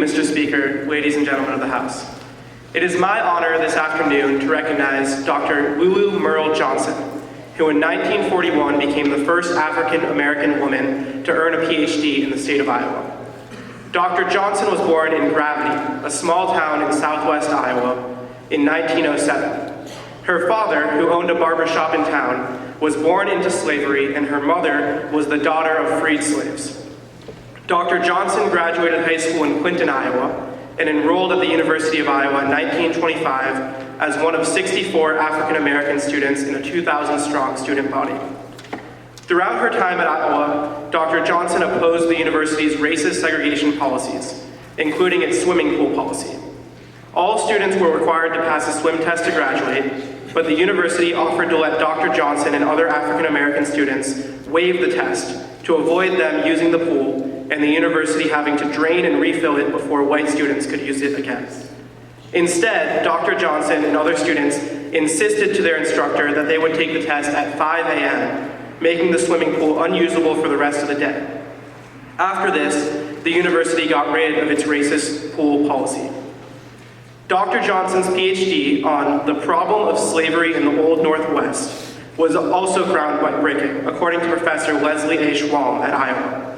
Mr. Speaker, ladies and gentlemen of the House. It is my honor this afternoon to recognize Dr. Lulu Merle Johson, who in 1941 became the first African-American woman to earn a PhD in the state of Iowa. Dr. Johson was born in Gravity, a small town in southwest Iowa, in 1907. Her father, who owned a barbershop in town, was born into slavery, and her mother was the daughter of freed slaves. Dr. Johson graduated high school in Clinton, Iowa, and enrolled at the University of Iowa in 1925 as one of 64 African-American students in a 2,000-strong student body. Throughout her time at Iowa, Dr. Johson opposed the university's racist segregation policies, including its swimming pool policy. All students were required to pass a swim test to graduate, but the university offered to let Dr. Johson and other African-American students waive the test to avoid them using the pool and the university having to drain and refill it before white students could use it again. Instead, Dr. Johson and other students insisted to their instructor that they would take the test at 5 a.m., making the swimming pool unusable for the rest of the day. After this, the university got rid of its racist pool policy. Dr. Johnson's PhD on the problem of slavery in the Old Northwest was also groundbreaking, according to Professor Leslie A. Schwalm at Iowa.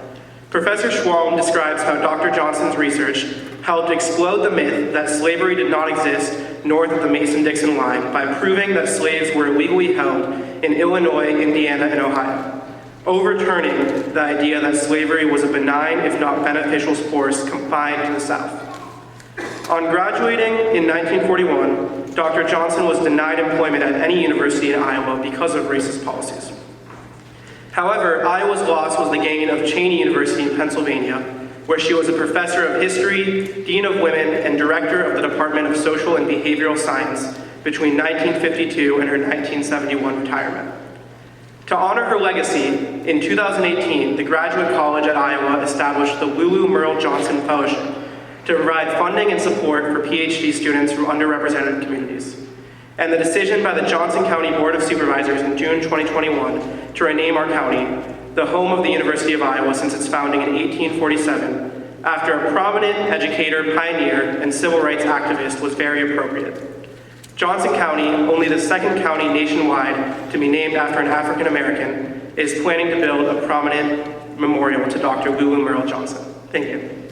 Professor Schwalm describes how Dr. Johnson's research helped explode the myth that slavery did not exist north of the Mason-Dixon line by proving that slaves were illegally held in Illinois, Indiana, and Ohio, overturning the idea that slavery was a benign, if not beneficial, force confined to the South. On graduating in 1941, Dr. Johson was denied employment at any university in Iowa because of racist policies. However, Iowa's loss was the gain of Cheyney University in Pennsylvania, where she was a professor of history, dean of women, and director of the Department of Social and Behavioral Science between 1952 and her 1971 retirement. To honor her legacy, in 2018, the Graduate College at Iowa established the Lulu Merle Johson Fellowship to provide funding and support for PhD students from underrepresented communities. And the decision by the Johnson County Board of Supervisors in June 2021 to rename our county the home of the University of Iowa since its founding in 1847, after a prominent educator, pioneer, and civil rights activist, was very appropriate. Johnson County, only the second county nationwide to be named after an African American, is planning to build a prominent memorial to Dr. Lulu Merle Johson. Thank you.